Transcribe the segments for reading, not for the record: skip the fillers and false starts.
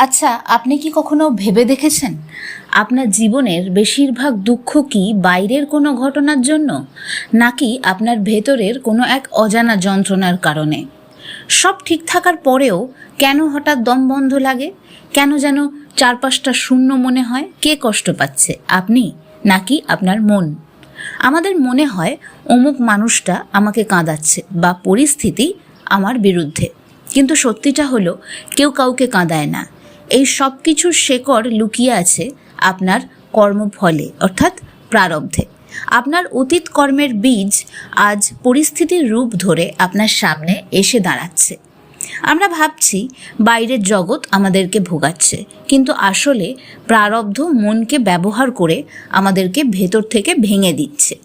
আচ্ছা, আপনি কি কখনো ভেবে দেখেছেন আপনার জীবনের বেশিরভাগ দুঃখ কি বাইরের কোনো ঘটনার জন্য, নাকি আপনার ভেতরের কোনো এক অজানা যন্ত্রণার কারণে? সব ঠিক থাকার পরেও কেন হঠাৎ দম বন্ধ লাগে? কেন যেন চারপাশটা শূন্য মনে হয়? কে কষ্ট পাচ্ছে, আপনি নাকি আপনার মন? আমাদের মনে হয় অমুক মানুষটা আমাকে কাঁদাচ্ছে বা পরিস্থিতি আমার বিরুদ্ধে, কিন্তু সত্যিটা হলো কেউ কাউকে কাঁদায় না। এই সব কিছুর শেকড় লুকিয়ে আছে আপনার কর্মফলে, অর্থাৎ প্রারব্ধে। আপনার অতীত কর্মের বীজ আজ পরিস্থিতির রূপ ধরে আপনার সামনে এসে দাঁড়াচ্ছে। আমরা ভাবছি বাইরের জগৎ আমাদেরকে ভোগাচ্ছে, কিন্তু আসলে প্রারব্ধ মনকে ব্যবহার করে আমাদেরকে ভেতর থেকে ভেঙে দিচ্ছে।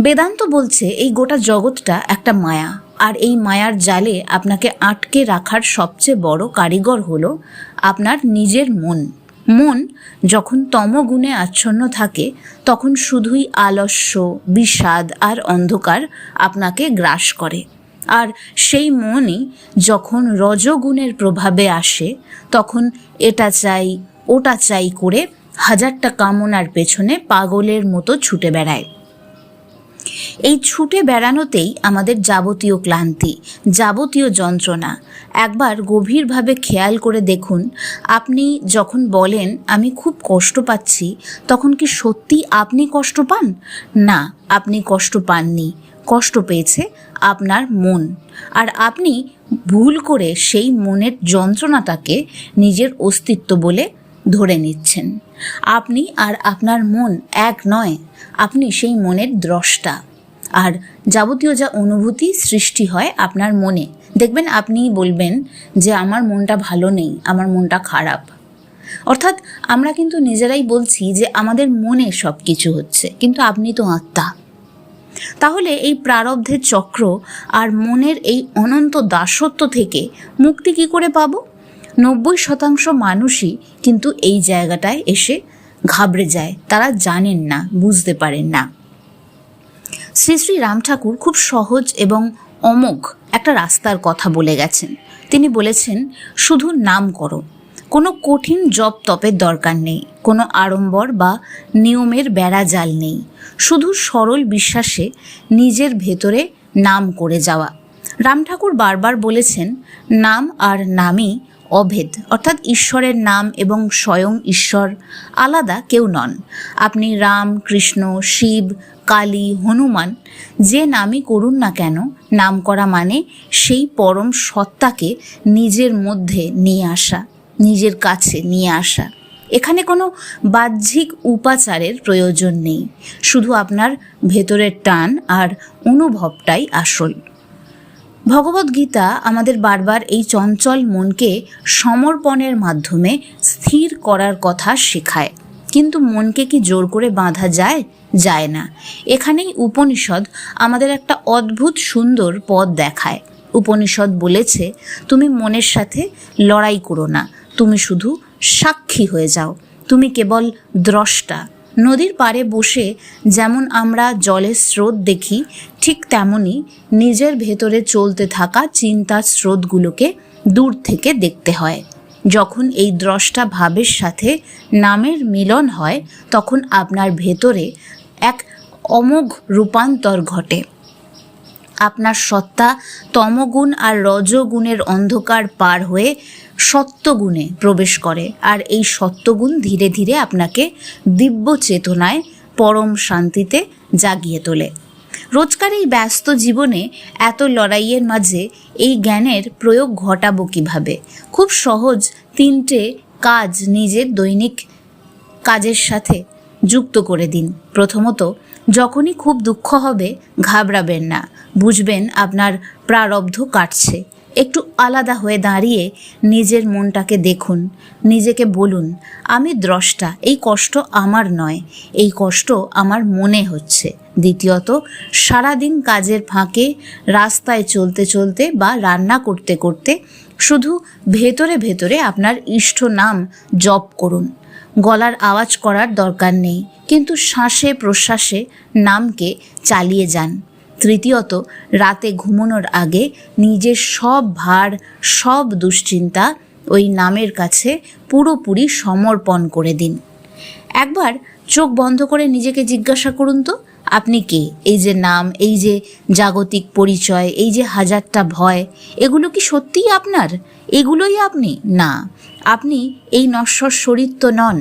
বেদান্ত বলছে এই গোটা জগৎটা একটা মায়া, আর এই মায়ার জালে আপনাকে আটকে রাখার সবচেয়ে বড় কারিগর হলো আপনার নিজের মন। মন যখন তমগুণে আচ্ছন্ন থাকে তখন শুধুই আলস্য, বিষাদ আর অন্ধকার আপনাকে গ্রাস করে। আর সেই মনই যখন রজগুণের প্রভাবে আসে তখন এটা চাই ওটা চাই করে হাজারটা কামনার পেছনে পাগলের মতো ছুটে বেড়ায়। এই ছুটে বেড়ানোতেই আমাদের যাবতীয় ক্লান্তি, যাবতীয় যন্ত্রণা। একবার গভীরভাবে খেয়াল করে দেখুন, আপনি যখন বলেন আমি খুব কষ্ট পাচ্ছি, তখন কি সত্যি আপনি কষ্ট পান? না, আপনি কষ্ট পাননি, কষ্ট পেয়েছে আপনার মন। আর আপনি ভুল করে সেই মনের যন্ত্রণাটাকে নিজের অস্তিত্ব বলে ধরে নিচ্ছেন। আপনি আর আপনার মন এক নয়, আপনি সেই মনের দ্রষ্টা। আর যাবতীয় যা অনুভূতি সৃষ্টি হয় আপনার মনে, দেখবেন আপনি বলবেন যে আমার মনটা ভালো নেই, আমার মনটা খারাপ। অর্থাৎ আমরা কিন্তু নিজেরাই বলছি যে আমাদের মনে সব কিছু হচ্ছে, কিন্তু আপনি তো আত্মা। তাহলে এই প্রারব্ধের চক্র আর মনের এই অনন্ত দাসত্ব থেকে মুক্তি কি করে পাবো? 90% মানুষই কিন্তু এই জায়গাটায় এসে ঘাবড়ে যায়। তারা জানেন না, বুঝতে পারেন না। শ্রী শ্রী রাম ঠাকুর খুব সহজ এবং অমোঘ একটা রাস্তার কথা বলে গেছেন। তিনি বলেছেন, শুধু নাম করো। কোনো কঠিন জপ তপের দরকার নেই, কোনো আড়ম্বর বা নিয়মের বেড়াজাল নেই। শুধু সরল বিশ্বাসে নিজের ভেতরে নাম করে যাওয়া। রাম ঠাকুর বারবার বলেছেন, নাম আর নামই অভেদ, অর্থাৎ ঈশ্বরের নাম এবং স্বয়ং ঈশ্বর আলাদা কেউ নন। আপনি রাম, কৃষ্ণ, শিব, কালী, হনুমান যে নামই করুন না কেন, নাম করা মানে সেই পরম সত্তাকে নিজের মধ্যে নিয়ে আসা, নিজের কাছে নিয়ে আসা। এখানে কোনো বাহ্যিক উপাচারের প্রয়োজন নেই, শুধু আপনার ভেতরের টান আর অনুভবটাই আসল। ভগবদ্গীতা আমাদের বারবার এই চঞ্চল মনকে সমর্পণের মাধ্যমে স্থির করার কথা শেখায়। কিন্তু মনকে কি জোর করে বাঁধা যায়? যায় না। এখানেই উপনিষদ আমাদের একটা অদ্ভুত সুন্দর পথ দেখায়। উপনিষদ বলেছে, তুমি মনের সাথে লড়াই করো না, তুমি শুধু সাক্ষী হয়ে যাও, তুমি কেবল দ্রষ্টা। নদীর পাড়ে বসে যেমন আমরা জলের স্রোত দেখি, ঠিক তেমনই নিজের ভেতরে চলতে থাকা চিন্তার স্রোতগুলোকে দূর থেকে দেখতে হয়। যখন এই দ্রষ্টা ভাবের সাথে নামের মিলন হয় তখন আপনার ভেতরে এক অমোঘ রূপান্তর ঘটে। আপনার সত্তা তমগুণ আর রজগুণের অন্ধকার পার হয়ে সত্যগুণে প্রবেশ করে, আর এই সত্যগুণ ধীরে ধীরে আপনাকে দিব্য চেতনায় পরম শান্তিতে জাগিয়ে তোলে। রোজকার এই ব্যস্ত জীবনে এত লড়াইয়ের মাঝে এই জ্ঞানের প্রয়োগ ঘটাবো কিভাবে? খুব সহজ 3টে কাজ নিজের দৈনিক কাজের সাথে যুক্ত করে দিন। প্রথমত, যখনই খুব দুঃখ হবে ঘাবড়াবেন না, বুঝবেন আপনার প্রারব্ধ কাটছে। একটু আলাদা হয়ে দাঁড়িয়ে নিজের মনটাকে দেখুন, নিজেকে বলুন, আমি দ্রষ্টা, এই কষ্ট আমার নয়, এই কষ্ট আমার মনে হচ্ছে। দ্বিতীয়ত, সারাদিন কাজের ফাঁকে, রাস্তায় চলতে চলতে বা রান্না করতে করতে শুধু ভেতরে ভেতরে আপনার ইষ্ট নাম জপ করুন। গলার আওয়াজ করার দরকার নেই, কিন্তু শ্বাসে প্রশ্বাসে নামকে চালিয়ে যান। তৃতীয়ত, রাতে ঘুমানোর আগে নিজের সব ভার, সব দুশ্চিন্তা ওই নামের কাছে পুরোপুরি সমর্পণ করে দিন। একবার চোখ বন্ধ করে নিজেকে জিজ্ঞাসা করুন তো, আপনি কে? এই যে নাম, এই যে জাগতিক পরিচয়, এই যে হাজারটা ভয়, এগুলো কি সত্যিই আপনার? এগুলোই আপনি? না, আপনি এই নশ্বর শরীর তো নন,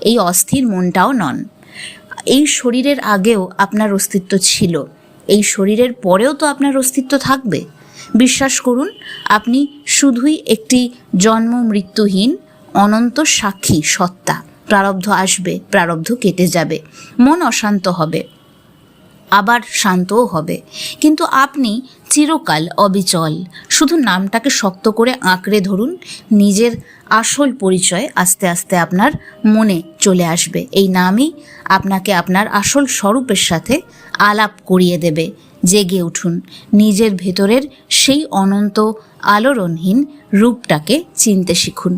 এই অস্থির মনটাও নন। এই শরীরের আগেও আপনার অস্তিত্ব ছিল, এই শরীরের পরেও তো আপনার অস্তিত্ব থাকবে। বিশ্বাস করুন, আপনি শুধুই একটি জন্ম মৃত্যুহীন অনন্ত সাক্ষী সত্তা। প্রারব্ধ আসবে, প্রারব্ধ কেটে যাবে, মন অশান্ত হবে, আবার শান্তও হবে, কিন্তু আপনি চিরকাল অবিচল। শুধু নামটাকে শক্ত করে আঁকড়ে ধরুন, নিজের আসল পরিচয় আস্তে আস্তে আপনার মনে চলে আসবে। এই নামই আপনাকে আপনার আসল স্বরূপের সাথে আলাপ করিয়ে দেবে। জেগে উঠুন, নিজের ভেতরের সেই অনন্ত আলোড়নহীন রূপটাকে চিনতে শিখুন।